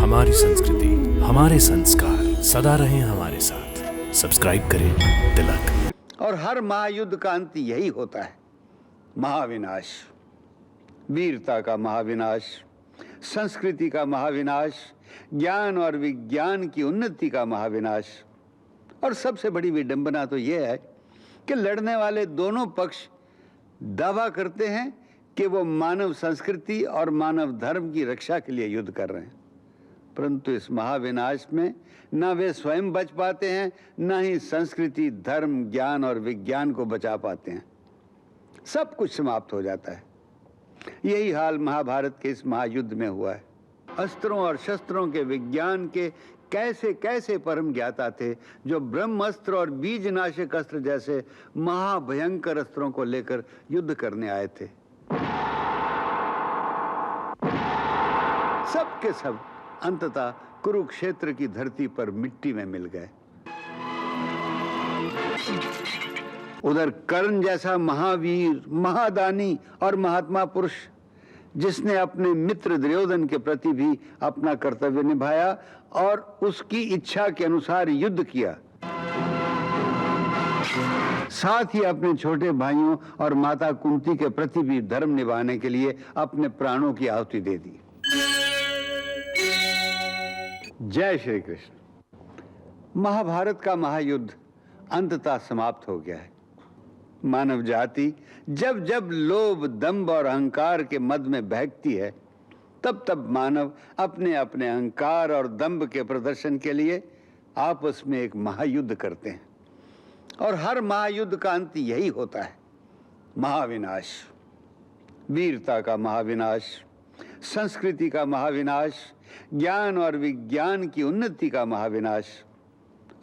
हमारी संस्कृति, हमारे संस्कार सदा रहें हमारे साथ। सब्सक्राइब करें तिलक। और हर महायुद्ध का अंत यही होता है, महाविनाश। वीरता का महाविनाश, संस्कृति का महाविनाश, ज्ञान और विज्ञान की उन्नति का महाविनाश। और सबसे बड़ी विडंबना तो यह है कि लड़ने वाले दोनों पक्ष दावा करते हैं कि वो मानव संस्कृति और मानव धर्म की रक्षा के लिए युद्ध कर रहे हैं, परंतु इस महाविनाश में न वे स्वयं बच पाते हैं, न ही संस्कृति, धर्म, ज्ञान और विज्ञान को बचा पाते हैं। सब कुछ समाप्त हो जाता है। यही हाल महाभारत के इस महायुद्ध में हुआ है। अस्त्रों और शस्त्रों के विज्ञान के कैसे कैसे परम ज्ञाता थे, जो ब्रह्मास्त्र और बीजनाशक अस्त्र जैसे महाभयंकर अस्त्रों को लेकर युद्ध करने आए थे। सब के सब अंततः कुरुक्षेत्र की धरती पर मिट्टी में मिल गए। उधर कर्ण जैसा महावीर, महादानी और महात्मा पुरुष, जिसने अपने मित्र दुर्योधन के प्रति भी अपना कर्तव्य निभाया और उसकी इच्छा के अनुसार युद्ध किया, साथ ही अपने छोटे भाइयों और माता कुंती के प्रति भी धर्म निभाने के लिए अपने प्राणों की आहुति दे दी। जय श्री कृष्ण। महाभारत का महायुद्ध अंततः समाप्त हो गया है। मानव जाति जब जब लोभ, दंभ और अहंकार के मद में बहकती है, तब तब मानव अपने अपने अहंकार और दंभ के प्रदर्शन के लिए आपस में एक महायुद्ध करते हैं। और हर महायुद्ध का अंत यही होता है, महाविनाश। वीरता का महाविनाश, संस्कृति का महाविनाश, ज्ञान और विज्ञान की उन्नति का महाविनाश।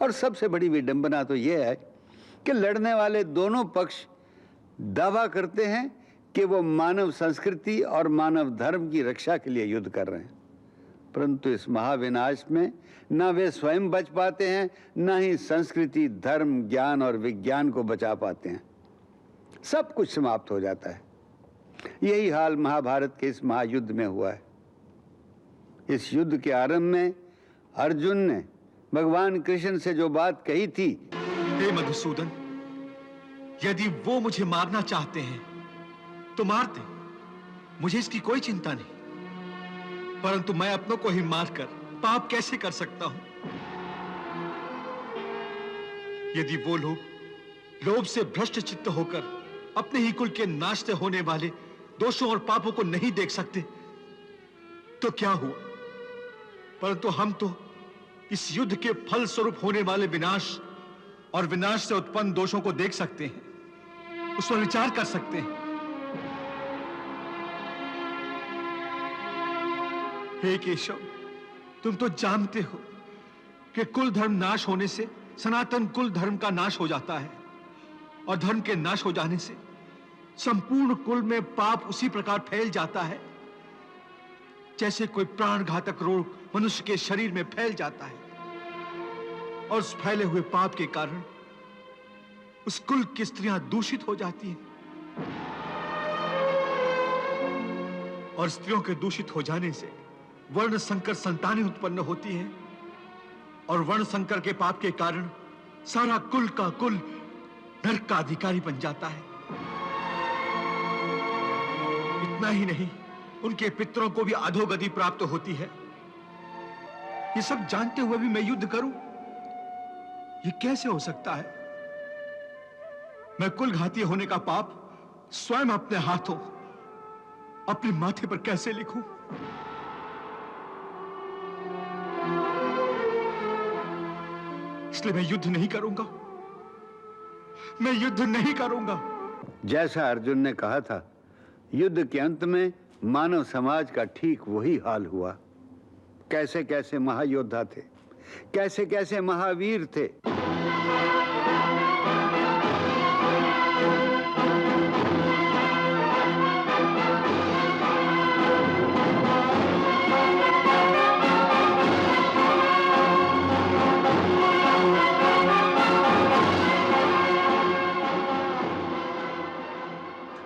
और सबसे बड़ी विडंबना तो यह है कि लड़ने वाले दोनों पक्ष दावा करते हैं कि वो मानव संस्कृति और मानव धर्म की रक्षा के लिए युद्ध कर रहे हैं, परंतु इस महाविनाश में न वे स्वयं बच पाते हैं, न ही संस्कृति, धर्म, ज्ञान और विज्ञान को बचा पाते हैं। सब कुछ समाप्त हो जाता है। यही हाल महाभारत के इस महायुद्ध में हुआ है। इस युद्ध के आरंभ में अर्जुन ने भगवान कृष्ण से जो बात कही थी, हे मधुसूदन, यदि वो मुझे मारना चाहते हैं तो मार दे, मुझे इसकी कोई चिंता नहीं, परंतु मैं अपनों को ही मारकर पाप कैसे कर सकता हूं? यदि वो लोग लोभ से भ्रष्ट चित्त होकर अपने ही कुल के नाश से होने वाले दोषों और पापों को नहीं देख सकते तो क्या हुआ, परंतु हम तो इस युद्ध के फल स्वरूप होने वाले विनाश और विनाश से उत्पन्न दोषों को देख सकते हैं, उस पर विचार कर सकते हैं। हे केशव, तुम तो जानते हो कि कुल धर्म नाश होने से सनातन कुल धर्म का नाश हो जाता है, और धर्म के नाश हो जाने से संपूर्ण कुल में पाप उसी प्रकार फैल जाता है जैसे कोई प्राणघातक रोग मनुष्य के शरीर में फैल जाता है। और उस फैले हुए पाप के कारण उस कुल की स्त्रियां दूषित हो जाती हैं, और स्त्रियों के दूषित हो जाने से वर्ण संकर संतानें उत्पन्न होती हैं, और वर्ण संकर के पाप के कारण सारा कुल का कुल नरक का अधिकारी बन जाता है। इतना ही नहीं, उनके पितरों को भी अधोगति प्राप्त होती है। ये सब जानते हुए भी मैं युद्ध करूं, ये कैसे हो सकता है? मैं कुल घाती होने का पाप स्वयं अपने हाथों अपने माथे पर कैसे लिखूं? इसलिए मैं युद्ध नहीं करूंगा, मैं युद्ध नहीं करूंगा। जैसा अर्जुन ने कहा था, युद्ध के अंत में मानव समाज का ठीक वही हाल हुआ। कैसे कैसे महायोद्धा थे, कैसे कैसे महावीर थे।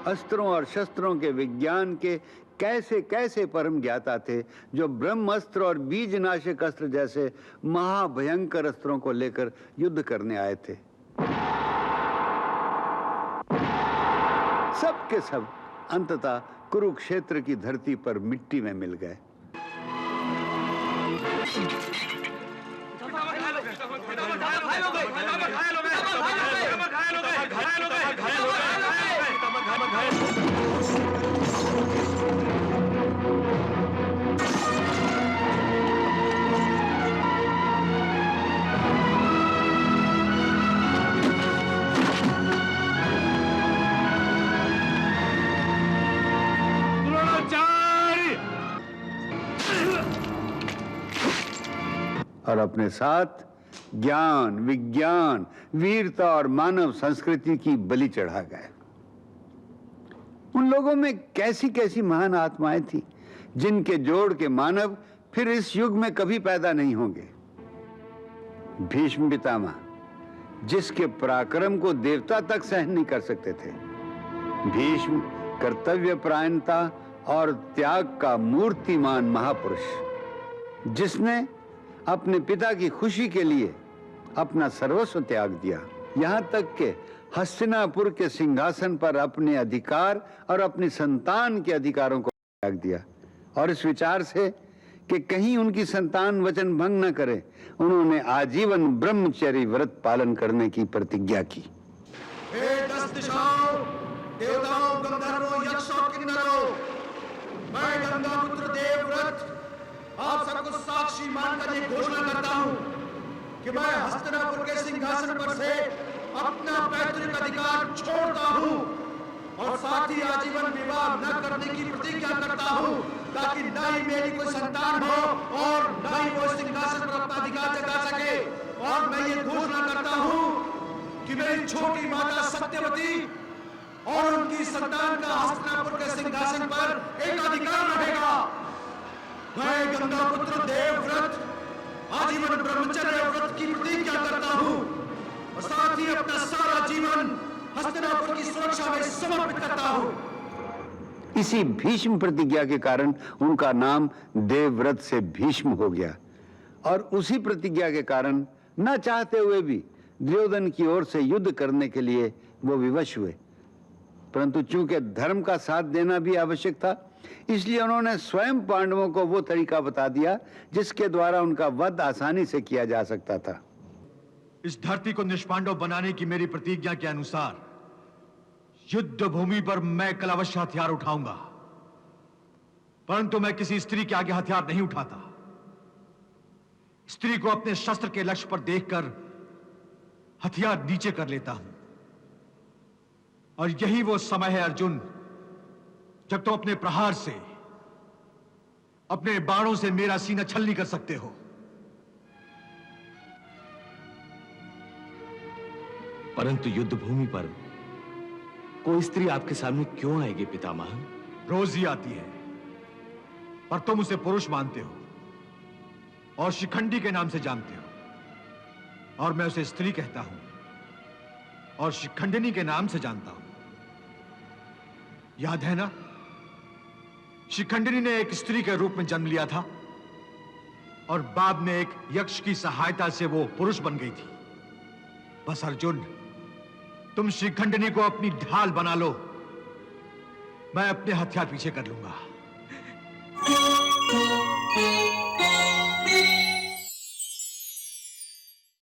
अस्त्रों और शस्त्रों के विज्ञान के कैसे कैसे परम ज्ञाता थे जो ब्रह्मास्त्र और बीजनाशक अस्त्र जैसे महाभयंकर अस्त्रों को लेकर युद्ध करने आए थे। सब के सब अंततः कुरुक्षेत्र की धरती पर मिट्टी में मिल गए। और अपने साथ ज्ञान, विज्ञान, वीरता और मानव संस्कृति की बलि चढ़ा गए। उन लोगों में कैसी कैसी महान आत्माएं थी जिनके जोड़ के मानव फिर इस युग में कभी पैदा नहीं होंगे। भीष्म पितामह, जिसके पराक्रम को देवता तक सहन नहीं कर सकते थे। भीष्म कर्तव्य परायणता और त्याग का मूर्तिमान महापुरुष, जिसने अपने पिता की खुशी के लिए अपना सर्वस्व त्याग दिया, यहां तक के हस्तिनापुर के सिंहासन पर अपने अधिकार और अपनी संतान के अधिकारों को त्याग दिया। और इस विचार से कि कहीं उनकी संतान वचन भंग न करे, उन्होंने आजीवन ब्रह्मचर्य व्रत पालन करने की प्रतिज्ञा की। हे 10 दिशाओं, देवताओं, गंधर्वों, यक्षों, किन्नरों, मैं गंगापुत्र देवव्रत आप सबको साक्षी मानकर ये घोषणा करता हूं कि मैं हस्तिनापुर के सिंहासन पर से अपना पैतृक अधिकार छोड़ता हूं और साथ ही आजीवन विवाह न करने की प्रतिज्ञा करता हूं, ताकि न ही मेरी कोई संतान हो और न ही वो सिंहासन पर अपना अधिकार जता सके। और मैं ये घोषणा करता हूं कि मेरी छोटी माता सत्यवती और उनकी संतान का हस्तिनापुर के सिंहासन पर एक अधिकार रहेगा। मैं गंगापुत्र देवव्रत आजीवन ब्रह्मचर्य व्रत की प्रतिज्ञा करता हूं और साथ ही अपना सारा जीवन हस्तिनापुर की सुरक्षा में समर्पित करता हूं। इसी भीष्म प्रतिज्ञा के कारण उनका नाम देवव्रत से भीष्म हो गया। और उसी प्रतिज्ञा के कारण न चाहते हुए भी दुर्योधन की ओर से युद्ध करने के लिए वो विवश हुए, परंतु चूंकि धर्म का साथ देना भी आवश्यक था, इसलिए उन्होंने स्वयं पांडवों को वो तरीका बता दिया जिसके द्वारा उनका वध आसानी से किया जा सकता था। इस धरती को निष्पांडव बनाने की मेरी प्रतिज्ञा के अनुसार युद्ध भूमि पर मैं कल अवश्य हथियार उठाऊंगा, परंतु मैं किसी स्त्री के आगे हथियार नहीं उठाता। स्त्री को अपने शस्त्र के लक्ष्य पर देखकर हथियार नीचे कर लेता हूं। और यही वो समय है अर्जुन, जब तुम अपने प्रहार से, अपने बाणों से मेरा सीना छलनी कर सकते हो। परंतु युद्ध भूमि पर कोई स्त्री आपके सामने क्यों आएगी पितामह? रोज ही आती है, पर तुम उसे पुरुष मानते हो और शिखंडी के नाम से जानते हो, और मैं उसे स्त्री कहता हूं और शिखंडिनी के नाम से जानता हूं। याद है ना, शिखंडिनी ने एक स्त्री के रूप में जन्म लिया था और बाद में एक यक्ष की सहायता से वो पुरुष बन गई थी। बस अर्जुन, तुम शिखंडिनी को अपनी ढाल बना लो, मैं अपने हथियार पीछे कर लूंगा।